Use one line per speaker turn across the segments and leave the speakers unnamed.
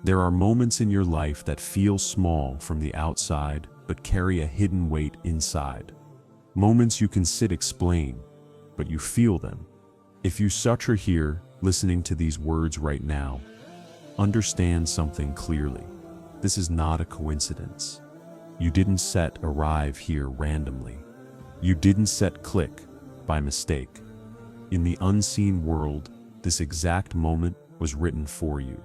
There are moments in your life that feel small from the outside but carry a hidden weight inside. Moments you can explain, but you feel them. If you such are here, listening to these words right now, understand something clearly. This is not a coincidence. You didn't arrive here randomly. You didn't click by mistake. In the unseen world, this exact moment was written for you.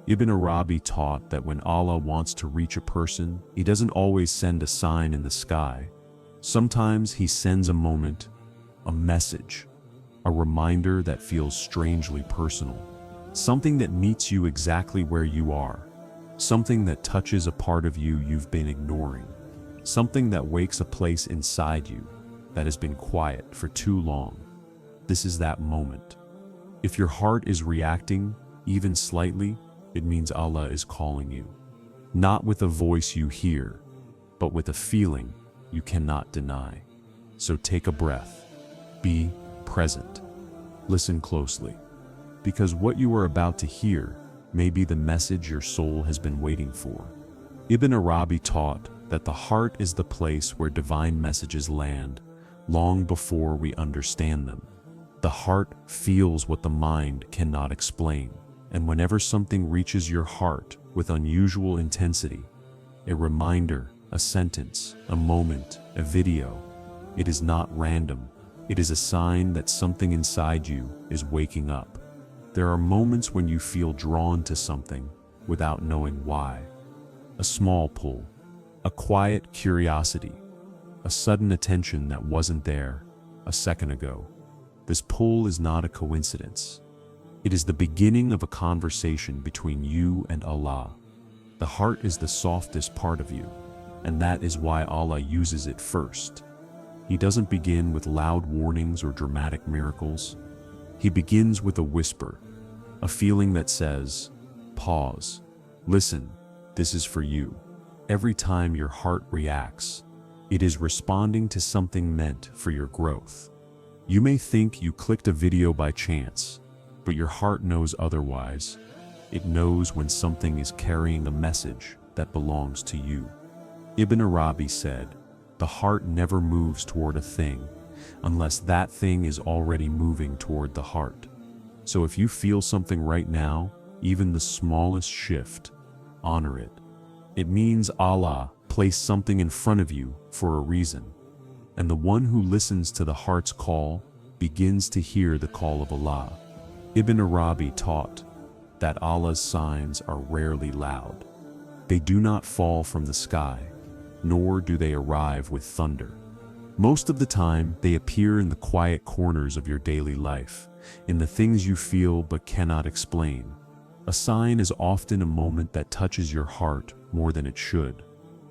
Ibn Arabi taught that when Allah wants to reach a person, He doesn't always send a sign in the sky. Sometimes He sends a moment, a message, a reminder that feels strangely personal. Something that meets you exactly where you are. Something that touches a part of you you've been ignoring. Something that wakes a place inside you that has been quiet for too long. This is that moment. If your heart is reacting, even slightly, it means Allah is calling you. Not with a voice you hear, but with a feeling you cannot deny. So take a breath. Be present. Listen closely. Because what you are about to hear may be the message your soul has been waiting for. Ibn Arabi taught that the heart is the place where divine messages land, long before we understand them. The heart feels what the mind cannot explain. And whenever something reaches your heart with unusual intensity, a reminder, a sentence, a moment, a video, it is not random. It is a sign that something inside you is waking up. There are moments when you feel drawn to something without knowing why. A small pull, a quiet curiosity, a sudden attention that wasn't there a second ago. This pull is not a coincidence. It is the beginning of a conversation between you and Allah. The heart is the softest part of you, and that is why Allah uses it first. He doesn't begin with loud warnings or dramatic miracles. He begins with a whisper, a feeling that says, pause, listen, this is for you. Every time your heart reacts, it is responding to something meant for your growth. You may think you clicked a video by chance, but your heart knows otherwise. It knows when something is carrying a message that belongs to you. Ibn Arabi said, the heart never moves toward a thing unless that thing is already moving toward the heart. So if you feel something right now, even the smallest shift, honor it. It means Allah placed something in front of you for a reason. And the one who listens to the heart's call begins to hear the call of Allah. Ibn Arabi taught that Allah's signs are rarely loud. They do not fall from the sky, nor do they arrive with thunder. Most of the time, they appear in the quiet corners of your daily life, in the things you feel but cannot explain. A sign is often a moment that touches your heart more than it should,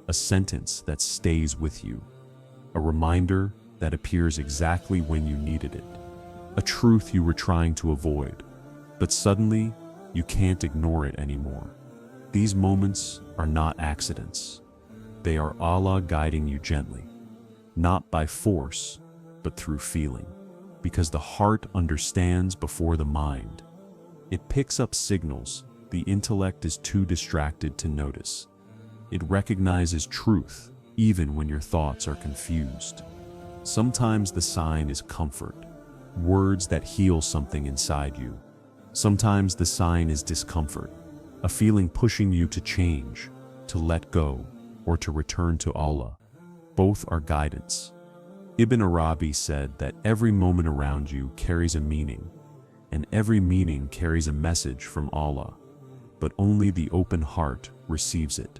a sentence that stays with you, a reminder that appears exactly when you needed it, a truth you were trying to avoid, but suddenly you can't ignore it anymore. These moments are not accidents. They are Allah guiding you gently, not by force, but through feeling. Because the heart understands before the mind. It picks up signals the intellect is too distracted to notice. It recognizes truth even when your thoughts are confused. Sometimes the sign is comfort, words that heal something inside you. Sometimes the sign is discomfort, a feeling pushing you to change, to let go, or to return to Allah. Both are guidance. Ibn Arabi said that every moment around you carries a meaning, and every meaning carries a message from Allah, but only the open heart receives it.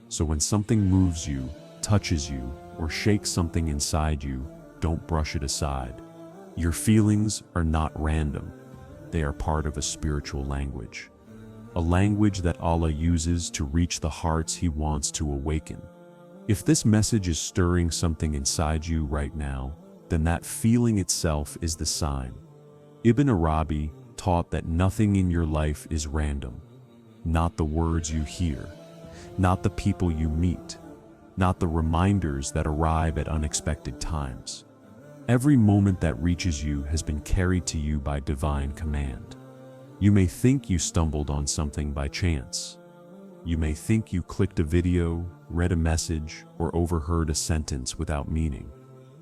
So when something moves you, touches you, or shakes something inside you, don't brush it aside. Your feelings are not random. They are part of a spiritual language. A language that Allah uses to reach the hearts He wants to awaken. If this message is stirring something inside you right now, then that feeling itself is the sign. Ibn Arabi taught that nothing in your life is random. Not the words you hear, not the people you meet, not the reminders that arrive at unexpected times. Every moment that reaches you has been carried to you by divine command. You may think you stumbled on something by chance, You may think you clicked a video, read a message, or overheard a sentence without meaning,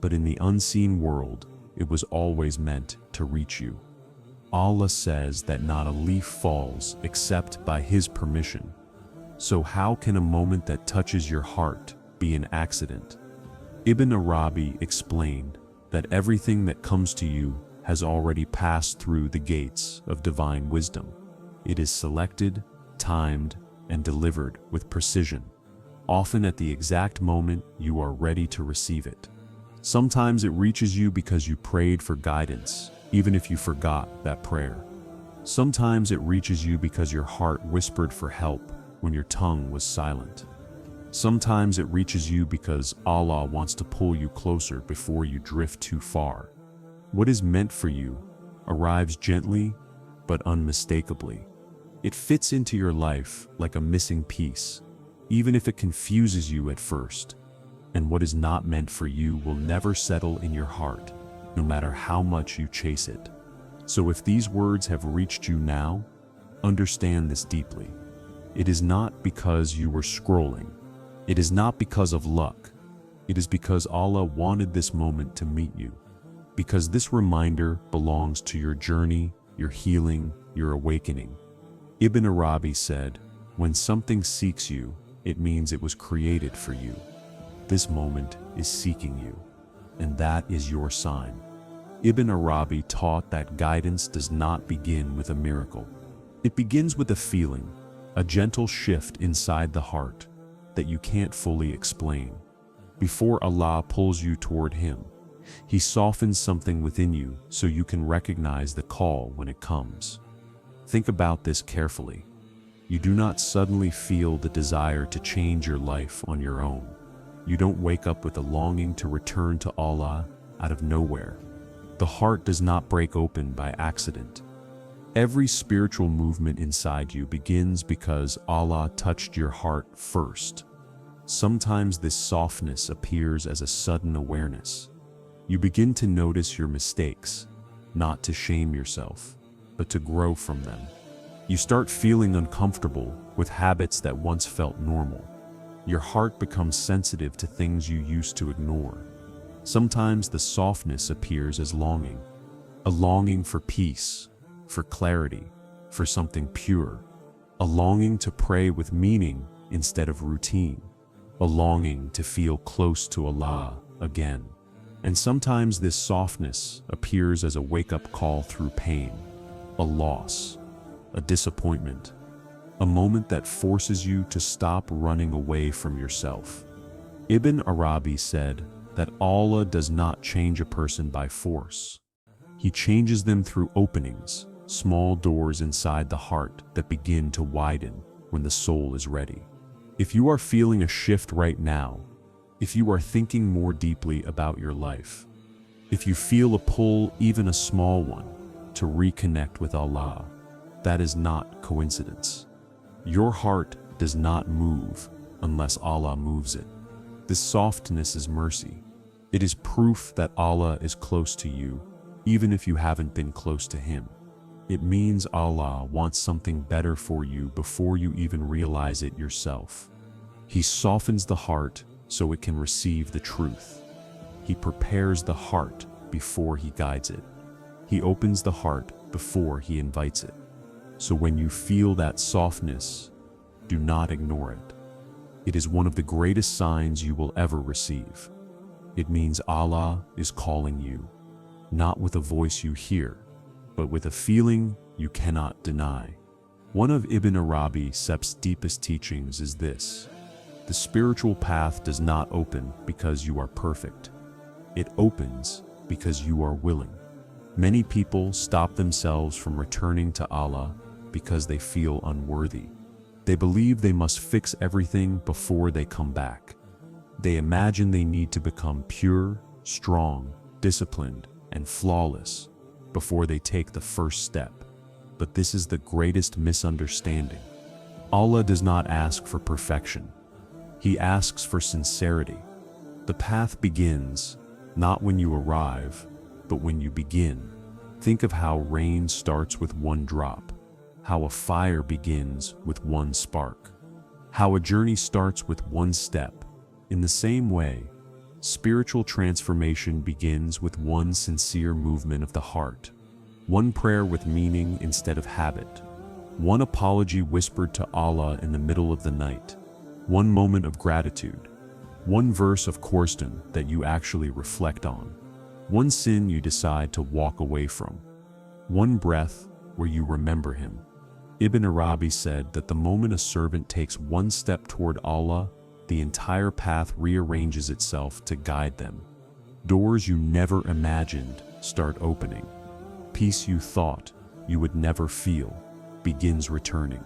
but in the unseen world, it was always meant to reach you. Allah says that not a leaf falls except by His permission. So how can a moment that touches your heart be an accident? Ibn Arabi explained that everything that comes to you has already passed through the gates of divine wisdom. It is selected, timed, and delivered with precision, often at the exact moment you are ready to receive it. Sometimes it reaches you because you prayed for guidance, even if you forgot that prayer. Sometimes it reaches you because your heart whispered for help when your tongue was silent. Sometimes it reaches you because Allah wants to pull you closer before you drift too far. What is meant for you arrives gently but unmistakably. It fits into your life like a missing piece, even if it confuses you at first. And what is not meant for you will never settle in your heart, no matter how much you chase it. So if these words have reached you now, understand this deeply. It is not because you were scrolling. It is not because of luck. It is because Allah wanted this moment to meet you. Because this reminder belongs to your journey, your healing, your awakening. Ibn Arabi said, "When something seeks you, it means it was created for you." This moment is seeking you, and that is your sign. Ibn Arabi taught that guidance does not begin with a miracle. It begins with a feeling, a gentle shift inside the heart that you can't fully explain. Before Allah pulls you toward Him, He softens something within you so you can recognize the call when it comes. Think about this carefully. You do not suddenly feel the desire to change your life on your own. You don't wake up with a longing to return to Allah out of nowhere. The heart does not break open by accident. Every spiritual movement inside you begins because Allah touched your heart first. Sometimes this softness appears as a sudden awareness. You begin to notice your mistakes, not to shame yourself, but to grow from them. You start feeling uncomfortable with habits that once felt normal. Your heart becomes sensitive to things you used to ignore. Sometimes the softness appears as longing, a longing for peace, for clarity, for something pure, a longing to pray with meaning instead of routine, a longing to feel close to Allah again. And sometimes this softness appears as a wake-up call through pain, a loss, a disappointment, a moment that forces you to stop running away from yourself. Ibn Arabi said that Allah does not change a person by force. He changes them through openings, small doors inside the heart that begin to widen when the soul is ready. If you are feeling a shift right now, if you are thinking more deeply about your life, if you feel a pull, even a small one, to reconnect with Allah, that is not coincidence. Your heart does not move unless Allah moves it. This softness is mercy. It is proof that Allah is close to you, even if you haven't been close to Him. It means Allah wants something better for you before you even realize it yourself. He softens the heart so it can receive the truth. He prepares the heart before He guides it. He opens the heart before He invites it. So when you feel that softness, do not ignore it. It is one of the greatest signs you will ever receive. It means Allah is calling you, not with a voice you hear, but with a feeling you cannot deny. One of Ibn Arabi's deepest teachings is this: the spiritual path does not open because you are perfect. It opens because you are willing. Many people stop themselves from returning to Allah because they feel unworthy. They believe they must fix everything before they come back. They imagine they need to become pure, strong, disciplined, and flawless before they take the first step. But this is the greatest misunderstanding. Allah does not ask for perfection. He asks for sincerity. The path begins not when you arrive, but when you begin. Think of how rain starts with one drop, how a fire begins with one spark. How a journey starts with one step. In the same way, spiritual transformation begins with one sincere movement of the heart, one prayer with meaning instead of habit, one apology whispered to Allah in the middle of the night, one moment of gratitude, one verse of Qur'an that you actually reflect on, one sin you decide to walk away from, one breath where you remember Him. Ibn Arabi said that the moment a servant takes one step toward Allah, the entire path rearranges itself to guide them. Doors you never imagined start opening. Peace you thought you would never feel begins returning.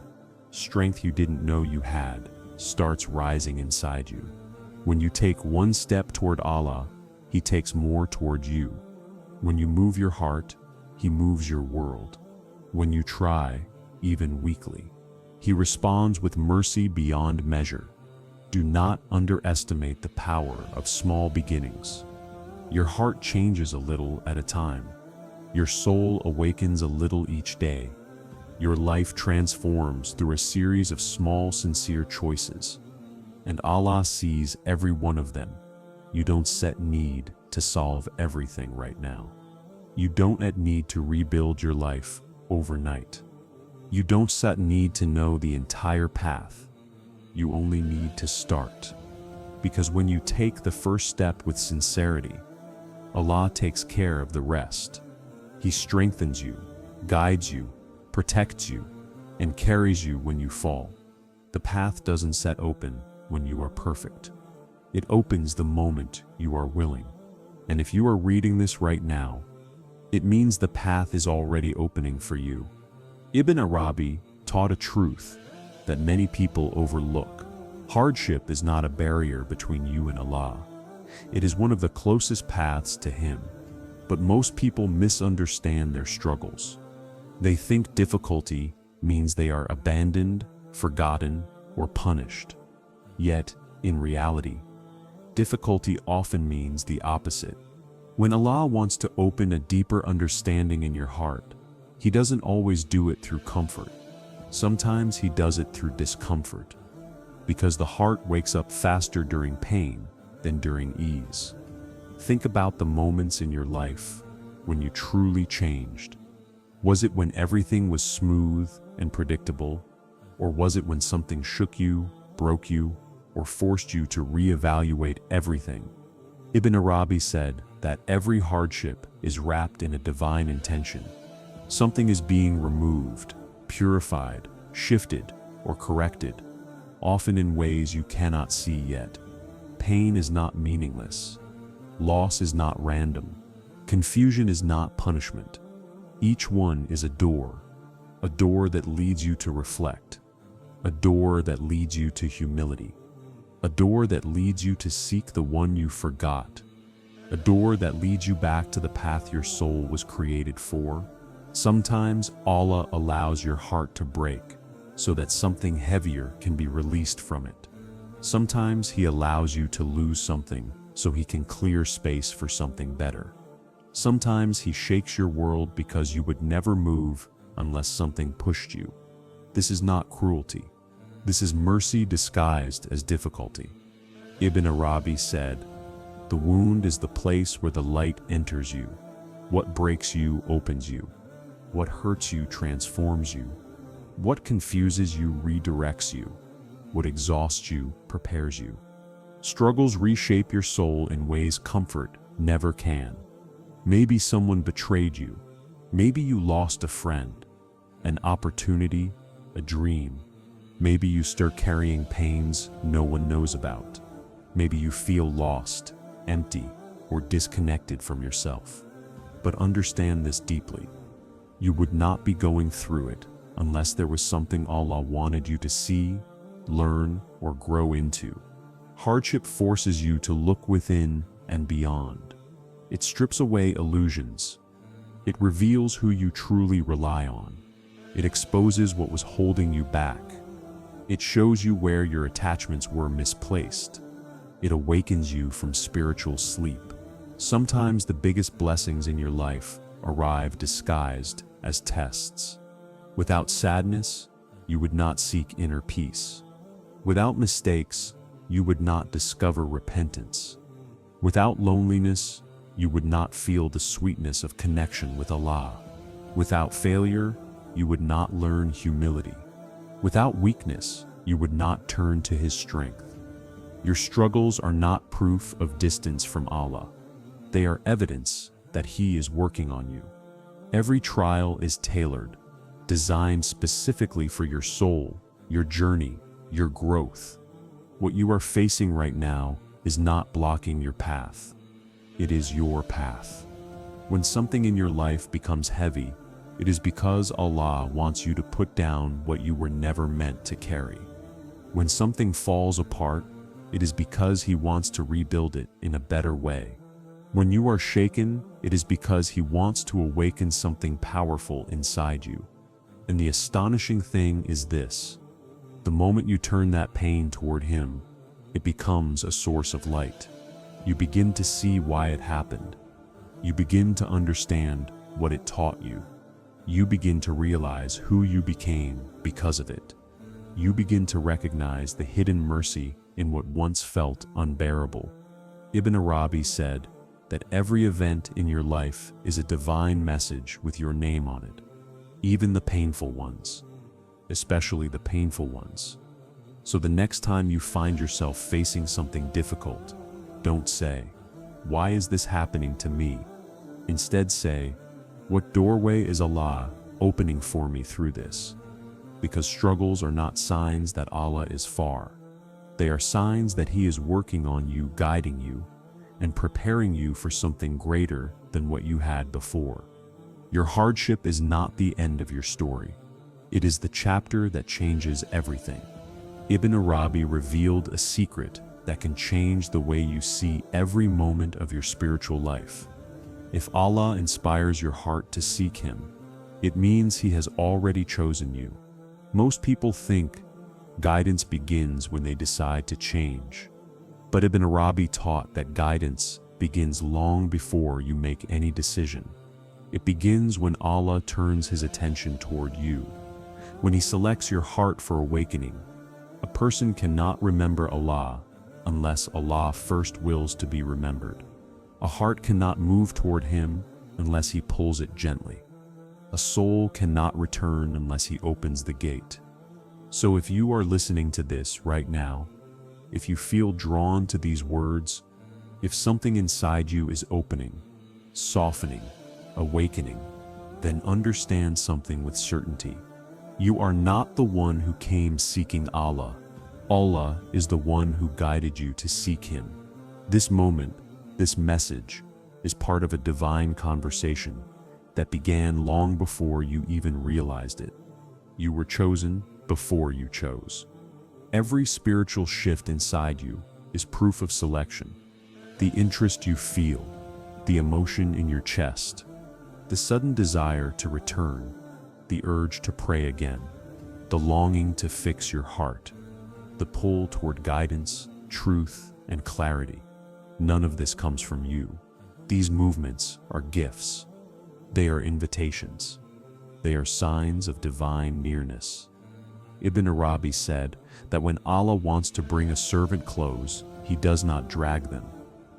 Strength you didn't know you had starts rising inside you. When you take one step toward Allah, He takes more toward you. When you move your heart, He moves your world. When you try, even weakly, He responds with mercy beyond measure. Do not underestimate the power of small beginnings. Your heart changes a little at a time. Your soul awakens a little each day. Your life transforms through a series of small, sincere choices. And Allah sees every one of them. You don't set need to solve everything right now. You don't need to rebuild your life overnight. You don't set need to know the entire path. You only need to start. Because when you take the first step with sincerity, Allah takes care of the rest. He strengthens you, guides you, protects you, and carries you when you fall. The path doesn't set open when you are perfect. It opens the moment you are willing. And if you are reading this right now, it means the path is already opening for you. Ibn Arabi taught a truth that many people overlook. Hardship is not a barrier between you and Allah. It is one of the closest paths to Him. But most people misunderstand their struggles. They think difficulty means they are abandoned, forgotten, or punished. Yet, in reality, difficulty often means the opposite. When Allah wants to open a deeper understanding in your heart, He doesn't always do it through comfort. Sometimes He does it through discomfort, because the heart wakes up faster during pain than during ease. Think about the moments in your life when you truly changed. Was it when everything was smooth and predictable? Or was it when something shook you, broke you, or forced you to reevaluate everything? Ibn Arabi said that every hardship is wrapped in a divine intention. Something is being removed, purified, shifted, or corrected, often in ways you cannot see yet. Pain is not meaningless. Loss is not random. Confusion is not punishment. Each one is a door that leads you to reflect, a door that leads you to humility, a door that leads you to seek the one you forgot, a door that leads you back to the path your soul was created for. Sometimes Allah allows your heart to break so that something heavier can be released from it. Sometimes He allows you to lose something so He can clear space for something better. Sometimes He shakes your world because you would never move unless something pushed you. This is not cruelty. This is mercy disguised as difficulty. Ibn Arabi said, "The wound is the place where the light enters you. What breaks you opens you. What hurts you transforms you. What confuses you redirects you. What exhausts you prepares you." Struggles reshape your soul in ways comfort never can. Maybe someone betrayed you. Maybe you lost a friend, an opportunity, a dream. Maybe you start carrying pains no one knows about. Maybe you feel lost, empty, or disconnected from yourself. But understand this deeply. You would not be going through it unless there was something Allah wanted you to see, learn, or grow into. Hardship forces you to look within and beyond. It strips away illusions. It reveals who you truly rely on. It exposes what was holding you back. It shows you where your attachments were misplaced. It awakens you from spiritual sleep. Sometimes the biggest blessings in your life arrive disguised as tests. Without sadness, you would not seek inner peace. Without mistakes, you would not discover repentance. Without loneliness, you would not feel the sweetness of connection with Allah. Without failure, you would not learn humility. Without weakness, you would not turn to His strength. Your struggles are not proof of distance from Allah. They are evidence that He is working on you. Every trial is tailored, designed specifically for your soul, your journey, your growth. What you are facing right now is not blocking your path. It is your path. When something in your life becomes heavy, it is because Allah wants you to put down what you were never meant to carry. When something falls apart, it is because He wants to rebuild it in a better way. When you are shaken, it is because He wants to awaken something powerful inside you. And the astonishing thing is this: the moment you turn that pain toward Him, it becomes a source of light. You begin to see why it happened. You begin to understand what it taught you. You begin to realize who you became because of it. You begin to recognize the hidden mercy in what once felt unbearable. Ibn Arabi said that every event in your life is a divine message with your name on it, even the painful ones, especially the painful ones. So the next time you find yourself facing something difficult, don't say, "Why is this happening to me?" Instead say, "What doorway is Allah opening for me through this?" Because struggles are not signs that Allah is far. They are signs that He is working on you, guiding you, and preparing you for something greater than what you had before. Your hardship is not the end of your story. It is the chapter that changes everything. Ibn Arabi revealed a secret that can change the way you see every moment of your spiritual life. If Allah inspires your heart to seek Him, it means He has already chosen you. Most people think guidance begins when they decide to change. But Ibn Arabi taught that guidance begins long before you make any decision. It begins when Allah turns His attention toward you. When He selects your heart for awakening. A person cannot remember Allah unless Allah first wills to be remembered. A heart cannot move toward Him unless He pulls it gently. A soul cannot return unless He opens the gate. So if you are listening to this right now, if you feel drawn to these words, if something inside you is opening, softening, awakening, then understand something with certainty. You are not the one who came seeking Allah. Allah is the one who guided you to seek Him. This moment, this message, is part of a divine conversation that began long before you even realized it. You were chosen before you chose. Every spiritual shift inside you is proof of selection. The interest you feel, the emotion in your chest, the sudden desire to return, the urge to pray again, the longing to fix your heart, the pull toward guidance, truth, and clarity. None of this comes from you. These movements are gifts. They are invitations. They are signs of divine nearness. Ibn Arabi said that when Allah wants to bring a servant close, He does not drag them.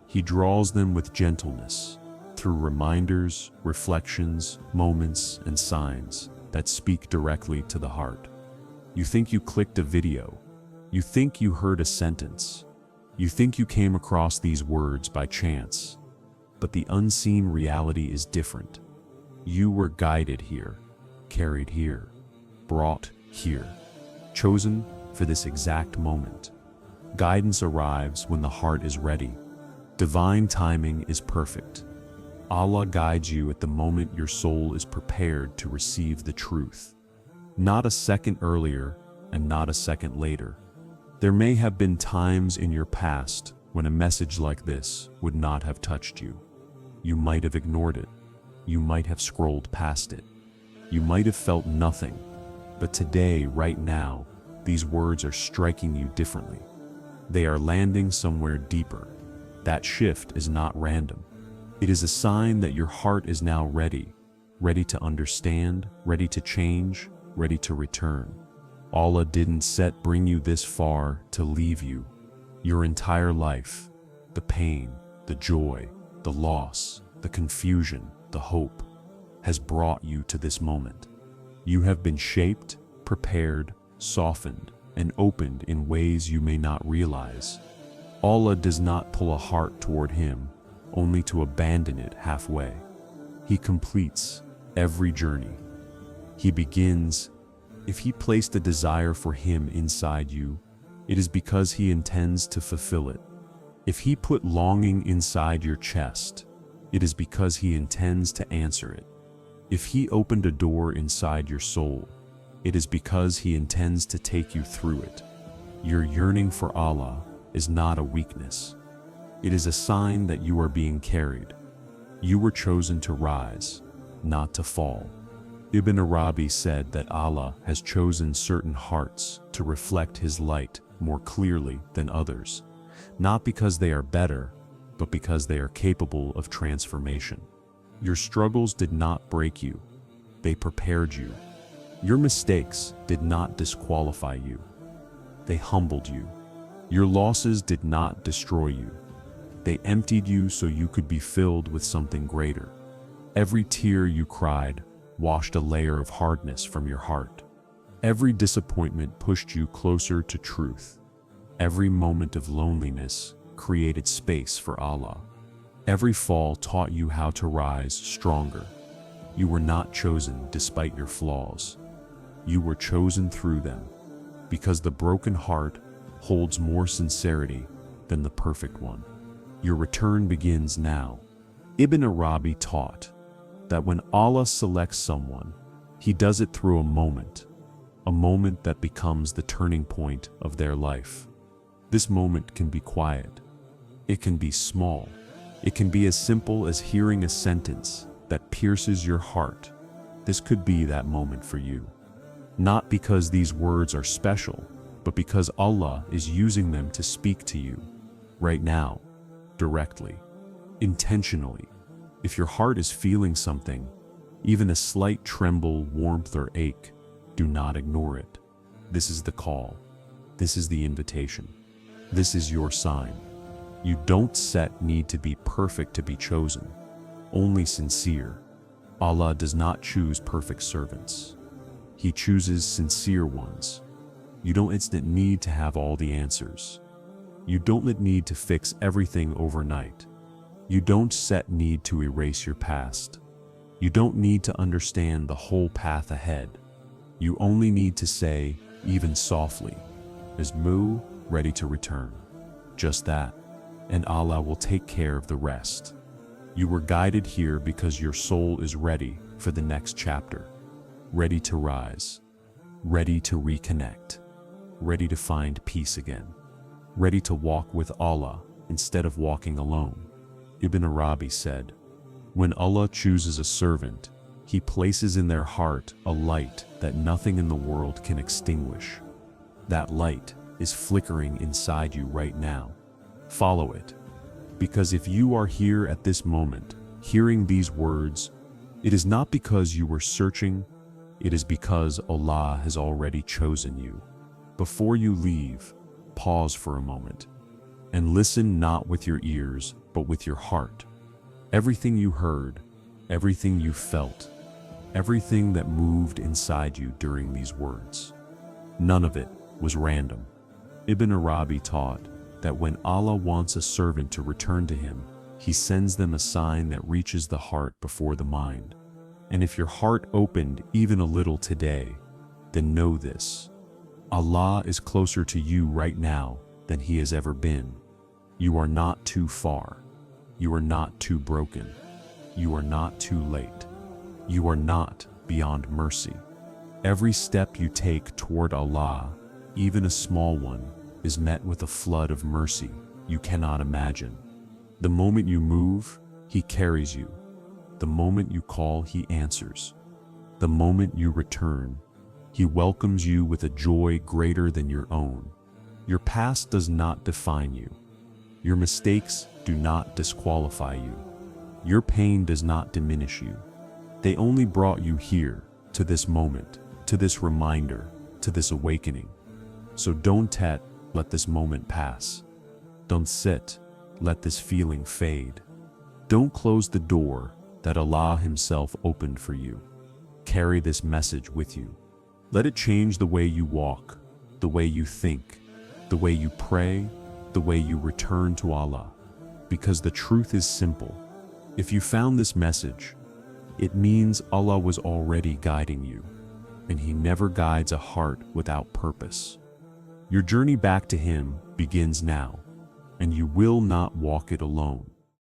He draws them with gentleness, through reminders, reflections, moments, and signs that speak directly to the heart. You think you clicked a video. You think you heard a sentence. You think you came across these words by chance. But the unseen reality is different. You were guided here, carried here, brought here, chosen for this exact moment. Guidance arrives when the heart is ready. Divine timing is perfect. Allah guides you at the moment your soul is prepared to receive the truth. Not a second earlier and not a second later. There may have been times in your past when a message like this would not have touched you. You might have ignored it. You might have scrolled past it. You might have felt nothing. But today, right now, these words are striking you differently. They are landing somewhere deeper. That shift is not random. It is a sign that your heart is now ready to understand, ready to change, ready to return. Allah didn't bring you this far to leave you. Your entire life, the pain, the joy, the loss, the confusion, the hope, has brought you to this moment. You have been shaped, prepared, softened, and opened in ways you may not realize. Allah does not pull a heart toward Him only to abandon it halfway. He completes every journey. He begins. If He placed a desire for Him inside you, it is because He intends to fulfill it. If He put longing inside your chest, it is because He intends to answer it. If He opened a door inside your soul, it is because He intends to take you through it. Your yearning for Allah is not a weakness. It is a sign that you are being carried. You were chosen to rise, not to fall. Ibn Arabi said that Allah has chosen certain hearts to reflect His light more clearly than others, not because they are better, but because they are capable of transformation. Your struggles did not break you, they prepared you. Your mistakes did not disqualify you, they humbled you. Your losses did not destroy you, they emptied you so you could be filled with something greater. Every tear you cried washed a layer of hardness from your heart. Every disappointment pushed you closer to truth. Every moment of loneliness created space for Allah. Every fall taught you how to rise stronger. You were not chosen despite your flaws. You were chosen through them, because the broken heart holds more sincerity than the perfect one. Your return begins now. Ibn Arabi taught that when Allah selects someone, He does it through a moment that becomes the turning point of their life. This moment can be quiet. It can be small. It can be as simple as hearing a sentence that pierces your heart. This could be that moment for you. Not because these words are special, but because Allah is using them to speak to you right now, directly, intentionally. If your heart is feeling something, even a slight tremble, warmth, or ache, do not ignore it. This is the call. This is the invitation. This is your sign. You don't need to be perfect to be chosen, only sincere. Allah does not choose perfect servants. He chooses sincere ones. You don't need to have all the answers. You don't need to fix everything overnight. You don't need to erase your past. You don't need to understand the whole path ahead. You only need to say, even softly, "Is Mu ready to return?" Just that, and Allah will take care of the rest. You were guided here because your soul is ready for the next chapter, ready to rise, ready to reconnect, ready to find peace again, ready to walk with Allah instead of walking alone. Ibn Arabi said, when Allah chooses a servant, He places in their heart a light that nothing in the world can extinguish. That light is flickering inside you right now. Follow it. Because if you are here at this moment, hearing these words, it is not because you were searching, it is because Allah has already chosen you. Before you leave, pause for a moment and listen, not with your ears, but with your heart. Everything you heard, everything you felt, everything that moved inside you during these words, none of it was random. Ibn Arabi taught that when Allah wants a servant to return to Him, He sends them a sign that reaches the heart before the mind. And if your heart opened even a little today, then know this: Allah is closer to you right now than He has ever been. You are not too far. You are not too broken. You are not too late. You are not beyond mercy. Every step you take toward Allah, even a small one, is met with a flood of mercy you cannot imagine. The moment you move, He carries you. The moment you call, He answers. The moment you return, He welcomes you with a joy greater than your own. Your past does not define you. Your mistakes do not disqualify you. Your pain does not diminish you. They only brought you here, to this moment, to this reminder, to this awakening. So don't let this moment pass. Don't sit, let this feeling fade. Don't close the door that Allah Himself opened for you. Carry this message with you. Let it change the way you walk, the way you think, the way you pray, the way you return to Allah. Because the truth is simple. If you found this message, it means Allah was already guiding you, and He never guides a heart without purpose. Your journey back to Him begins now, and you will not walk it alone.